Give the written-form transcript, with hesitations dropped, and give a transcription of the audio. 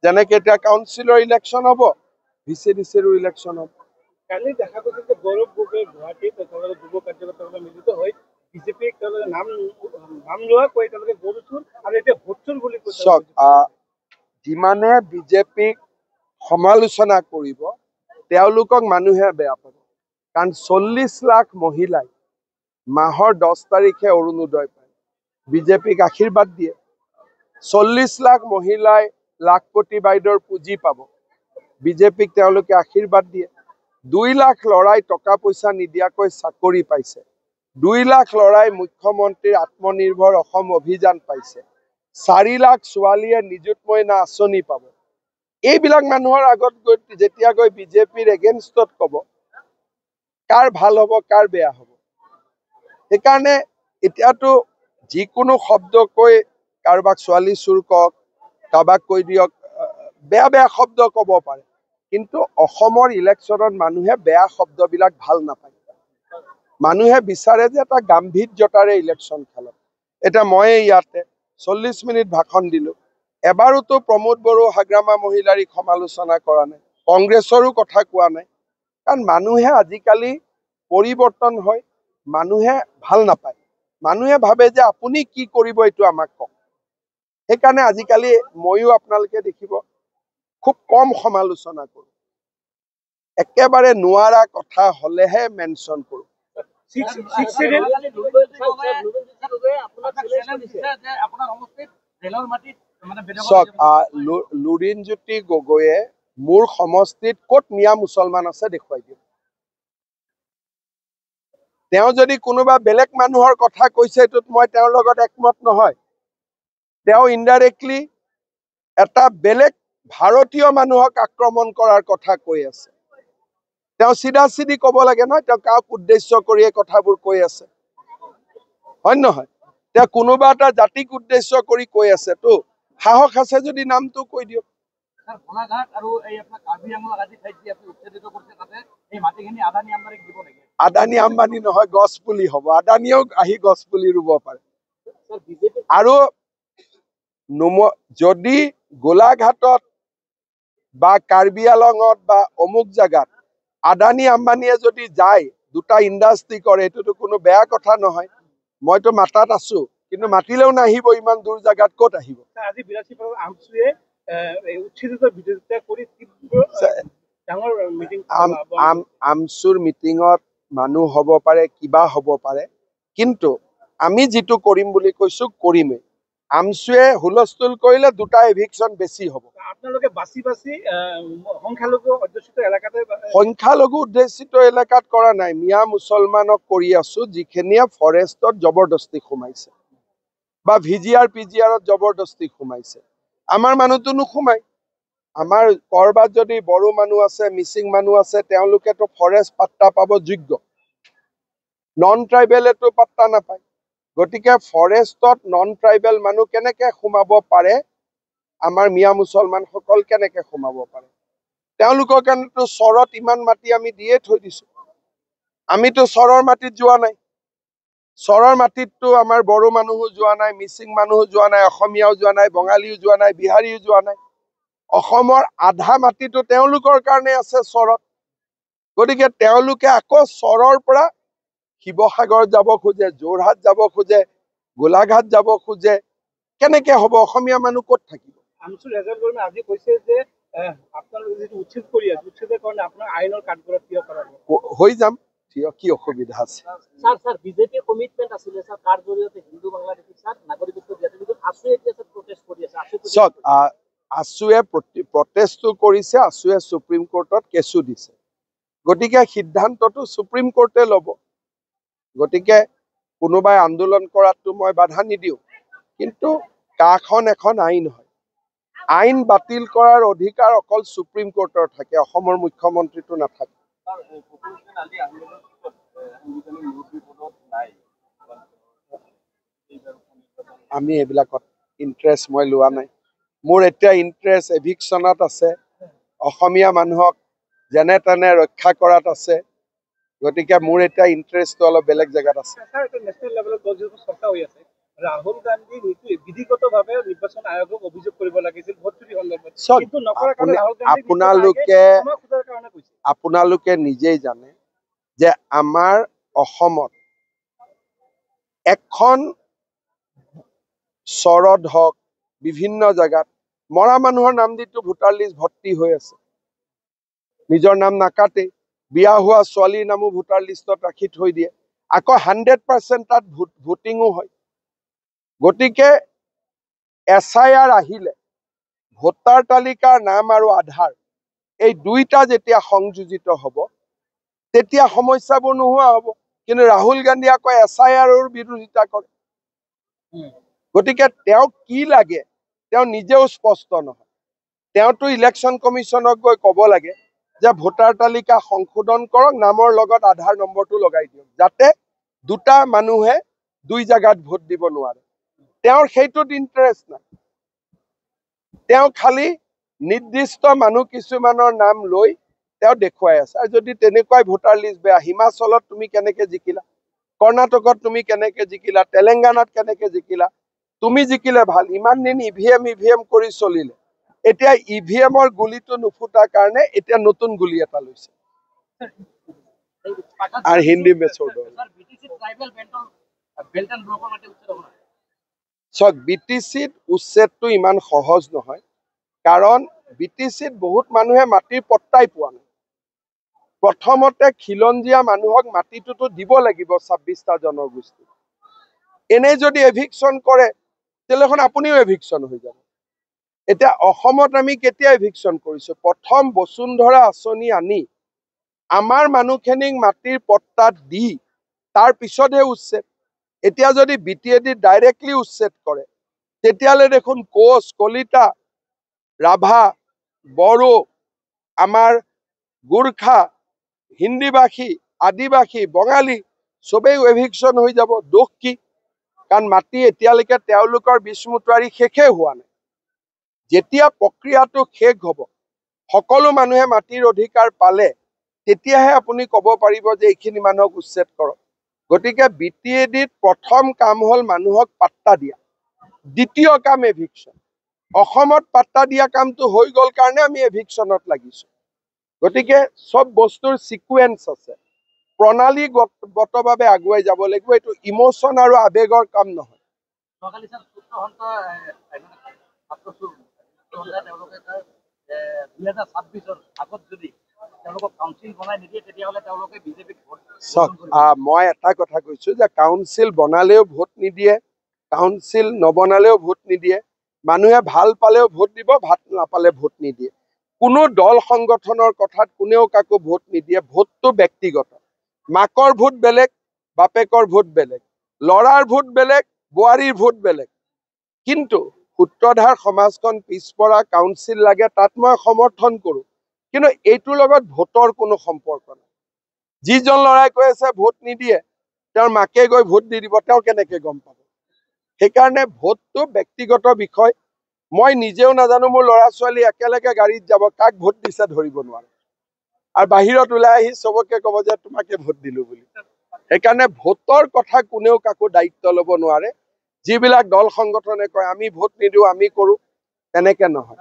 যেনেকে এতিয়া কাউন্সিলৰ ইলেকশ্যন হ'ব, VCDCৰো ইলেকশ্যন হ'ব। কালি দেখা গৈছে যে গৌৰৱ গগৈ গুৱাহাটীত যুৱ কাৰ্যকৰ্তাসকলে মিলিত হৈ বিজেপিক নাম লোৱাকৈ গৰু চোৰ আৰু এতিয়া ভোট চোৰ বুলি কৈছে। চাওক, যিমানে বিজেপিক সমালোচনা কৰিব তেওঁলোকক মানুহে বেয়া পাব। কাৰণ 40 লাখ মহিলাই মাহৰ 10 তাৰিখে অৰুণোদয় পায়, বিজেপিক আশীৰ্বাদ দিয়ে। 40 লাখ মহিলাই লাখপতি বাইদেউৰ পুঁজি পাব, বিজেপিক তেওঁলোকে আশীৰ্বাদ দিয়ে। 2 লাখ ল'ৰাই টকা পইচা নিদিয়াকৈ চাকৰি পাইছে, 2 লাখ ল'ৰাই মুখ্যমন্ত্ৰীৰ আত্মনিৰ্ভৰ অসম অভিযান পাইছে, 4 লাখ ছোৱালীয়ে নিযুত মইনা আঁচনি পাব। এইবিলাক মানুহৰ আগত গৈ যেতিয়া গৈ বিজেপিৰ এগেইনষ্টত ক'ব, কাৰ ভাল হ'ব কাৰ বেয়া হ'ব। সেইকাৰণে এতিয়াতো যিকোনো শব্দ কৈ কাৰোবাক ছোৱালী চুৰ কওক, কাৰোবাক কৈ দিয়ক, বেয়া বেয়া শব্দ ক'ব পাৰে, কিন্তু অসমৰ ইলেকশ্যনত মানুহে বেয়া শব্দবিলাক ভাল নাপায়। মানুহে বিচাৰে যে এটা গাম্ভীৰ্যতাৰে ইলেকশ্যন খেলক। এতিয়া মই ইয়াতে 40 মিনিট ভাষণ দিলোঁ, এবাৰোতো প্ৰমোদ বড়ো হাগ্ৰামা মহিলাৰীক সমালোচনা কৰা নাই, কংগ্ৰেছৰো কথা কোৱা নাই। কাৰণ মানুহে আজিকালি পৰিৱৰ্তন হয়, মানুহে ভাল নাপায়, মানুহে ভাবে যে আপুনি কি কৰিব এইটো আমাক কওক। সেইকাৰণে আজিকালি ময়ো আপোনালোকে দেখিব খুব কম সমালোচনা কৰোঁ, একেবাৰে নোৱাৰা কথা হ'লেহে মেনশ্যন কৰোঁ। চাওক, লুৰিণজ্যোতি গগৈয়ে মোৰ সমষ্টিত ক'ত মিয়া মুছলমান আছে দেখুৱাই দিয়ক। তেওঁ যদি কোনোবা বেলেগ মানুহৰ কথা কৈছে, এইটোত মই তেওঁৰ লগত একমত নহয়। তেওঁ ইনডাইৰেক্টলি এটা বেলেগ ভাৰতীয় মানুহক আক্ৰমণ কৰাৰ কথা কৈ আছে। তেওঁ চিধা চিধি ক'ব লাগে নহয়, তেওঁ কাক উদ্দেশ্য কৰি এই কথাবোৰ কৈ আছে, হয় নহয়? তেওঁ কোনোবা এটা জাতিক উদ্দেশ্য কৰি কৈ আছে, তো সাহস আছে যদি নামটো কৈ দিয়ক। আদানী আম্বানী নহয়, গছ পুলি হ'ব। আদানীয়েও আহি গছ পুলি ৰুব পাৰে। আৰু যদি গোলাঘাটত বা কাৰ্বি আলঙত বা অমুক জাগাত আদানী আম্বানীয়ে যদি যায়, দুটা ইণ্ডাষ্ট্ৰি কৰে, এইটোতো কোনো বেয়া কথা নহয়। মইতো মাতাত আছো, কিন্তু মাতিলেও নাহিব, ইমান দূৰ জাগাত ক'ত আহিব? আজি আমচুৰ মিটিঙত মানুহ হ'ব পাৰে, কিবা হ'ব পাৰে, কিন্তু আমি যিটো কৰিম বুলি কৈছো কৰিমেই। আমচুৱে হুলস্থুল কৰিলে দুটা এভিকশ্যন বেছি হ'ব। আপোনালোকে বাছি বাছি সংখ্যালঘু অধ্যুষিত এলেকাতে সংখ্যালঘু উদ্দেশিত এলেকাত কৰা নাই, মিয়া মুছলমানক কৰি আছো, যিখিনিয়ে ফৰেষ্টত জবৰদস্তি সোমাইছে বা PGRত জবৰদস্তি সোমাইছে। আমাৰ মানুহটো নোসোমাই। আমাৰ কৰবাত যদি বড়ো মানুহ আছে, মিচিং মানুহ আছে, তেওঁলোকেতো ফৰেষ্ট পাত্তা পাব যোগ্য, নন ট্ৰাইবেলেতো পাত্তা নাপায়। গতিকে ফৰেষ্টত নন ট্ৰাইবেল মানুহ কেনেকে সোমাব পাৰে, আমাৰ মিয়া মুছলমানসকল কেনেকে সোমাব পাৰে? তেওঁলোকৰ কাৰণেতো চৰত ইমান মাটি আমি দিয়ে থৈ দিছো। আমিতো চৰৰ মাটিত যোৱা নাই। চৰৰ মাটিততো আমাৰ বড়ো মানুহো যোৱা নাই, মিচিং মানুহো যোৱা নাই, অসমীয়াও যোৱা নাই, বঙালীও যোৱা নাই, বিহাৰীও যোৱা নাই। অসমৰ আধা মাটিতো তেওঁলোকৰ কাৰণে আছে চৰত। গতিকে তেওঁলোকে আকৌ চৰৰ পৰা শিৱসাগৰ যাব খোজে, যোৰহাট যাব খোজে, গোলাঘাট যাব খোজে, কেনেকে হ'ব? অসমীয়া মানুহ ক'ত থাকিব? আমচুৰ ৰেজাল্ট আজি কৈছে যে আপোনালোকে যিটো উচ্ছেদ কৰি আছে, উচ্ছেদৰ কাৰণে আপোনাৰ আইনৰ কাঠগড়াত থিয় কৰাব। হৈ যাম, কি অসুবিধা আছে? স্যাৰ বিজেপিৰ কমিটমেন্ট আছিল স্যাৰ, কাৰ জৰিয়তে হিন্দু বাংলাদেশী স্যাৰ নাগৰিকত্ব দিয়াটো, কিন্তু আসুৱে এতিয়া স্যাৰ প্ৰটেষ্ট কৰি আছে। চাওক, আসুৱে প্ৰটেষ্টটো কৰিছে, আসুৱে সুপ্ৰিম কোৰ্টত কেছো দিছে। গতিকে সিদ্ধান্তটো সুপ্ৰিম কোৰ্টে ল'ব। গতিকে কোনোবাই আন্দোলন কৰাটো মই বাধা নিদিওঁ, কিন্তু কাখন এখন আইন হয়, আইন বাতিল কৰাৰ অধিকাৰ অকল সুপ্ৰিম কোৰ্টৰ থাকে, অসমৰ মুখ্যমন্ত্ৰীটো নাথাকে। আমি এইবিলাকত ইণ্টাৰেষ্ট মই লোৱা নাই। মোৰ এতিয়া ইণ্টাৰেষ্ট এভিকশ্যনত আছে, অসমীয়া মানুহক যেনে তেনে ৰক্ষা কৰাত আছে। গতিকে মোৰ এতিয়া ইণ্টাৰেষ্টটো অলপ বেলেগ জেগাত আছে। নেশ্যনেল লেভেলত চৰ্চা হৈ আছে, ৰাহুল গান্ধী বিধিগতভাৱে নিৰ্বাচন আয়োগক অভিযোগ কৰিব লাগিছিল ভোট চুৰি সন্দৰ্ভত। চাওক, কিন্তু নকৰাৰ কাৰণে ৰাহুল গান্ধীক ক্ষমা খোজাৰ কাৰণে কৈছে। আপোনালোকে নিজেই জানে যে আমাৰ অসমত এখন চৰত হওক বিভিন্ন জেগাত মৰা মানুহৰ নাম দিটো ভোটাৰ লিষ্ট ভৰ্তি হৈ আছে, নিজৰ নাম নাকাটে, বিয়া হোৱা ছোৱালীৰ নামো ভোটাৰ লিষ্টত ৰাখি থৈ দিয়ে, আকৌ 100% তাত ভোটিঙো হয়। গতিকে SIR আহিলে ভোটাৰ তালিকাৰ নাম আৰু আধাৰ এই দুইটা যেতিয়া সংযোজিত হ'ব তেতিয়া সমস্যাবোৰ নোহোৱা হ'ব। কিন্তু ৰাহুল গান্ধী আকৌ SIRৰ বিৰোধিতা কৰে। গতিকে তেওঁক কি লাগে তেওঁ নিজেও স্পষ্ট নহয়। তেওঁতো ইলেকশ্যন কমিশ্যনক গৈ ক'ব লাগে যে ভোটাৰ তালিকা সংশোধন কৰক, নামৰ লগত আধাৰ নম্বৰটো লগাই দিয়ক, যাতে দুটা মানুহে দুই জাগাত ভোট দিব নোৱাৰে। তেওঁৰ সেইটোত ইণ্টাৰেষ্ট নাই। তেওঁ খালি নিৰ্দিষ্ট মানুহ কিছুমানৰ নাম লৈ তেওঁ দেখুৱাই আছে। আৰু যদি তেনেকুৱাই ভোটাৰ লিষ্ট বেয়া, হিমাচলত তুমি কেনেকে জিকিলা, কৰ্ণাটকত তুমি কেনেকে জিকিলা, তেলেংগানাত কেনেকে জিকিলা, তুমি জিকিলে ভাল। ইমান দিন EVM কৰি চলিলে, এতিয়া EVMৰ গুলিটো নুফুটাৰ কাৰণে এতিয়া নতুন গুলি এটা লৈছে। আর হিন্দি में छोड़ दो। চাওক, BTCত উচ্ছেদটো ইমান সহজ নহয়, কাৰণ BTCত বহুত মানুহে মাটিৰ পট্টাই পোৱা নাই। প্ৰথমতে খিলঞ্জীয়া মানুহক মাটিটোতো দিব লাগিব 26টা জনগোষ্ঠী। এনেই যদি এভিকশ্যন কৰে তেতিয়াহ'লে আপুনিও এভিকশ্যন হৈ যাব। এতিয়া অসমত আমি কেতিয়া এভিকশ্যন কৰিছো? প্ৰথম বসুন্ধৰা আঁচনি আনি আমাৰ মানুহখিনিক মাটিৰ পট্টাত দি তাৰ পিছতহে উচ্ছেদ। এতিয়া যদি BTAD ডাইৰেক্টলি উচ্ছেদ কৰে তেতিয়াহ'লে দেখোন কোচ, কলিতা, ৰাভা, বড়ো, আমাৰ গোৰ্খা, হিন্দীভাষী, আদিবাসী, বঙালী চবেই এভিকশ্যন হৈ যাব। দোষ কি? কাৰণ মাটি এতিয়ালৈকে তেওঁলোকৰ বিচমুটুৱাৰী শেষেই হোৱা নাই। যেতিয়া প্ৰক্ৰিয়াটো শেষ হ'ব, সকলো মানুহে মাটিৰ অধিকাৰ পালে তেতিয়াহে আপুনি ক'ব পাৰিব যে এইখিনি মানুহক উচ্ছেদ কৰক। গতিকে BTADত প্ৰথম কাম হ'ল মানুহক পাট্টা দিয়া, দ্বিতীয় কাম এভিকশ্যন। অসমত পাট্টা দিয়া কামটো হৈ গ'ল কাৰণে আমি এভিকশ্যনত লাগিছো। গতিকে চব বস্তুৰ সিকুৱেন্স আছে, প্ৰণালীগতভাৱে আগুৱাই যাব লাগিব। এইটো ইমোশ্যন আৰু আৱেগৰ কাম নহয়। মই এটা কথা কৈছো যে কাউন্সিল বনালেও ভোট নিদিয়ে, কাউন্সিল নবনালেও ভোট নিদিয়ে, মানুহে ভাল পালেও ভোট দিব, ভাল নাপালে ভোট নিদিয়ে। কোনো দল সংগঠনৰ কথাত কোনেও কাকো ভোট নিদিয়ে। ভোটটো ব্যক্তিগত। মাকৰ ভোট বেলেগ, বাপেকৰ ভোট বেলেগ, ল'ৰাৰ ভোট বেলেগ, বোৱাৰীৰ ভোট বেলেগ। কিন্তু সূত্ৰধাৰ সমাজখন পিছপৰা, কাউন্সিল লাগে, তাত মই সমৰ্থন কৰো। কিন্তু এইটোৰ লগত ভোটৰ কোনো সম্পৰ্ক নাই। যিজন ল'ৰাই কৈ আছে ভোট নিদিয়ে, তেওঁৰ মাকে গৈ ভোট দি দিব, তেওঁ কেনেকে গম পাব? সেইকাৰণে ভোটটো ব্যক্তিগত বিষয়। মই নিজেও নাজানো মোৰ ল'ৰা ছোৱালী একেলগে গাড়ীত যাব, কাক ভোট দিছে ধৰিব নোৱাৰে, আৰু বাহিৰত ওলাই আহি চবকে ক'ব যে তোমাকে ভোট দিলো বুলি। সেইকাৰণে ভোটৰ কথা কোনেও কাকো দায়িত্ব ল'ব নোৱাৰে। যিবিলাক দল সংগঠনে কয় আমি ভোট নিদিওঁ, আমি কৰো, তেনেকে নহয়।